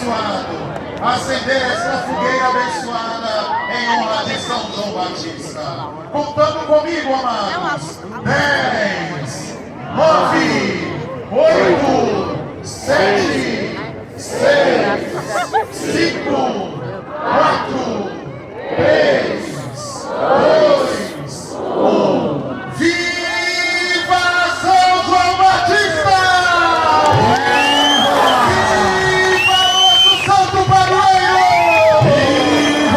abençoado acender esta fogueira abençoada em honra de São João Batista. Contando comigo, amados. 10, 9, 8, 7, 6, 5, 4, 3, 2, 1. Viva São João Batista! Viva nosso Santo Padroeiro! Viva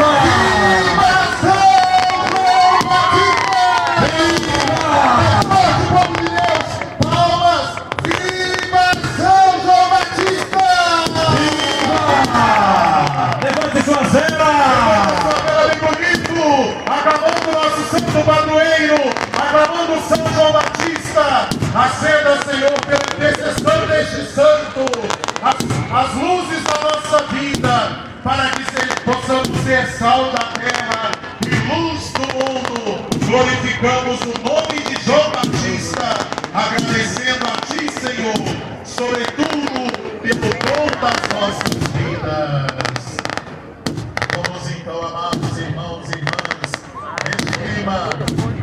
São João Batista! Viva! Povo de Deus! Palmas! Viva São João Batista! Viva! Levante sua cena! Acabando o nosso Santo Padroeiro, acabando São João Batista, acenda, Senhor, pela intercessão deste santo, as luzes da nossa vida, para que possamos ser sal da terra e luz do mundo. Glorificamos o nome de João Batista, agradecendo a Ti, Senhor, sobretudo pelo dom das nossas vidas. Vamos então, amados irmãos e irmãs, neste clima,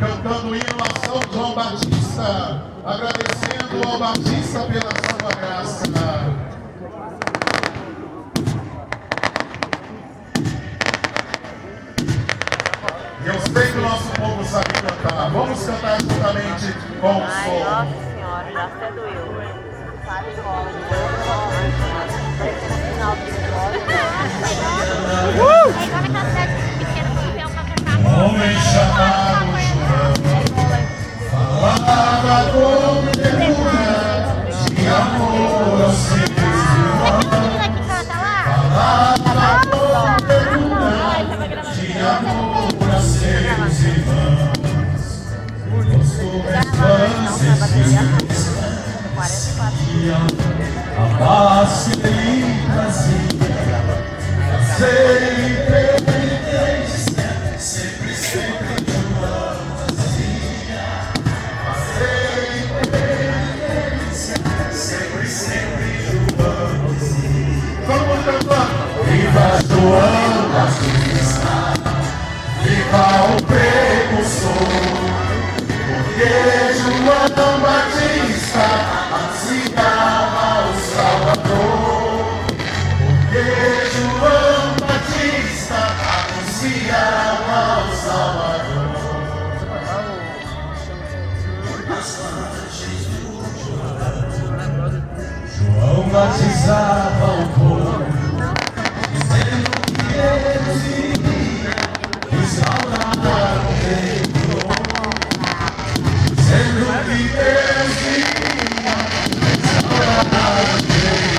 cantando o hino a São João Batista, agradecendo ao Batista pela sua graça. Eu sei que o nosso povo sabe cantar. Vamos cantar juntamente com o som. Nossa senhora, já até doeu. Sabe como? Homem chamado João falava com ternura de amor aos seus irmãos. Falava com ternura de amor aos seus irmãos. Os correspondentes a paz que ele trazia, sempre penitência, sempre João fazia. Sempre penitência, sempre João dizia. Todo mundo cantando. Viva João Batista, viva o precursor, porque João Batista anunciava o Salvador. Porque João Batista anunciava o Salvador. João batizava o povo, dizendo que Deus iria restaurar o reino, dizendo que Deus iria restaurar o reino.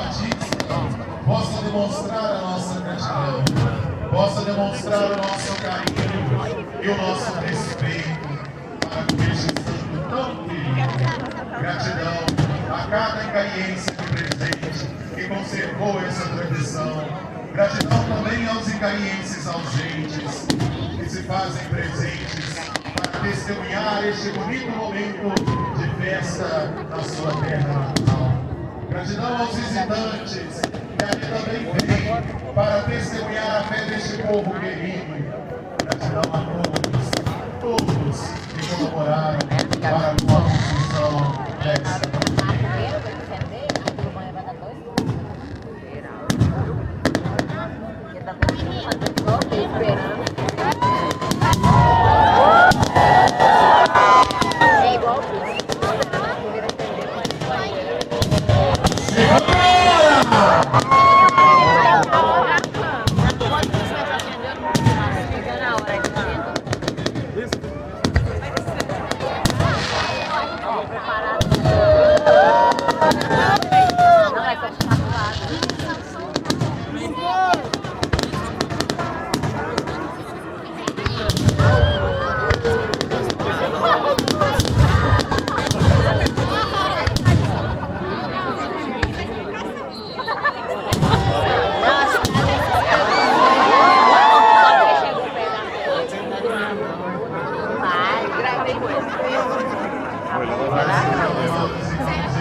Batista possa demonstrar a nossa gratidão, possa demonstrar o nosso carinho e o nosso respeito para com este santo tão querido. Gratidão a cada ingaiense de presente que conservou essa tradição. Gratidão também aos ingaienses ausentes que se fazem presentes para testemunhar este bonito momento de festa na sua terra natal. Gratidão aos visitantes que ali também vêm para testemunhar a fé deste povo querido. Gratidão a todos que colaboraram para com a construção desta.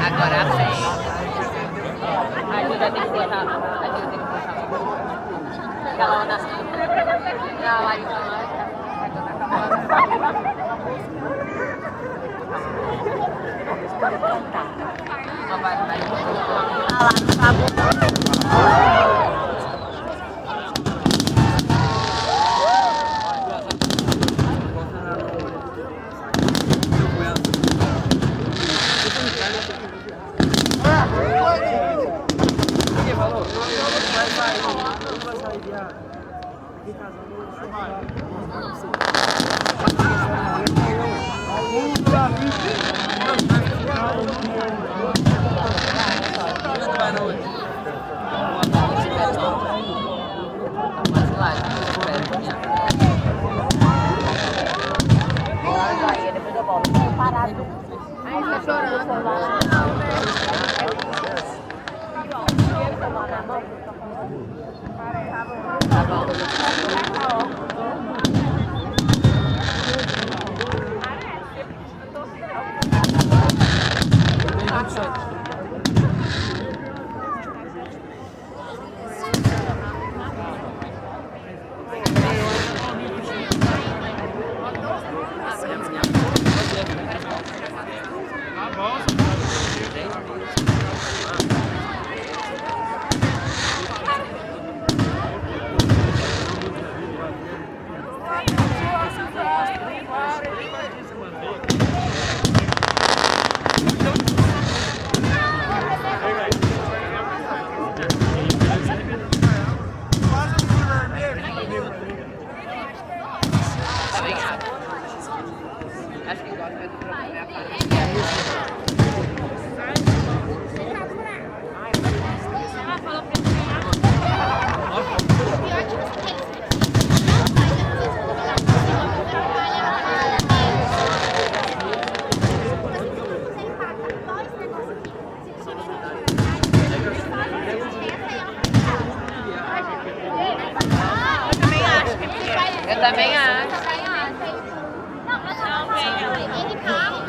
Agora vem. Ajuda a decorar. Aquela onda assim. Não, aí só vai. Ah lá, tá bom. Eu também acho. Não, ele carro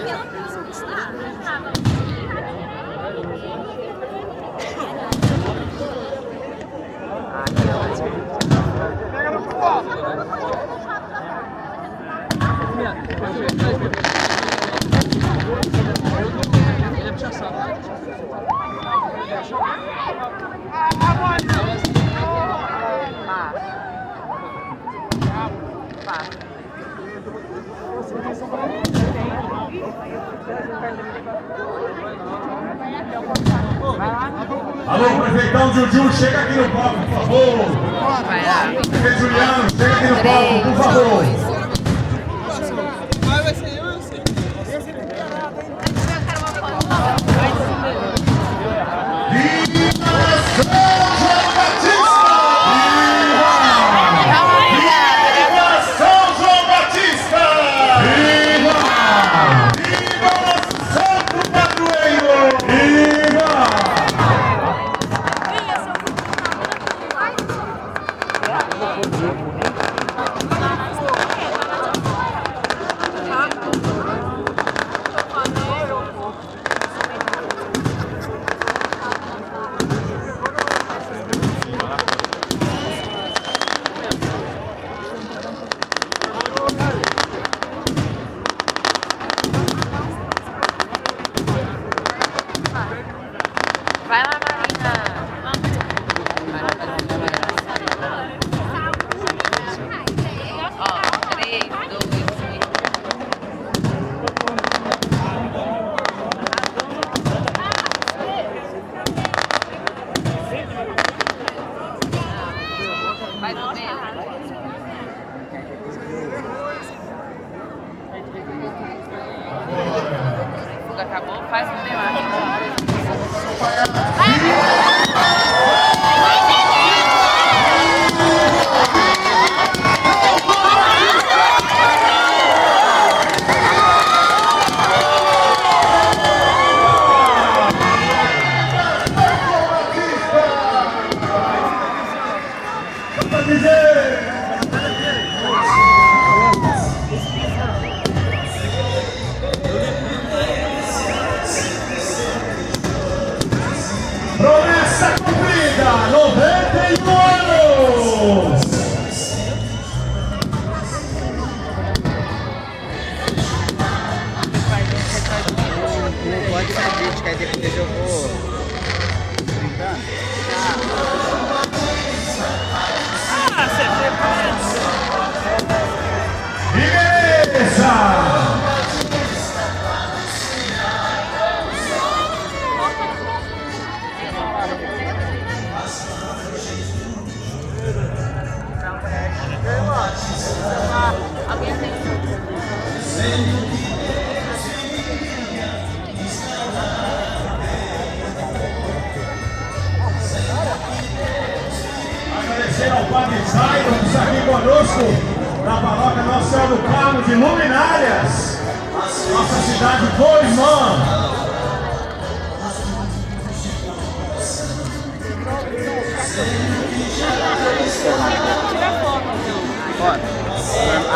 Alô, prefeitão Juju, chega aqui no palco, por favor. Vai lá. Prefeito Juliano, chega aqui no palco, por favor. Vai ser eu sei. Viva! dizer. Promessa cumprida, 91 anos. Não pode dar vídeo, que aí depois eu vou brincando. Beleza! Agradecer ao Padre Jairo que está aqui conosco na paróquia Nossa Senhora do Carmo de Luminárias, nossa cidade co-irmã.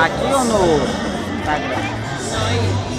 Aqui ou no Instagram?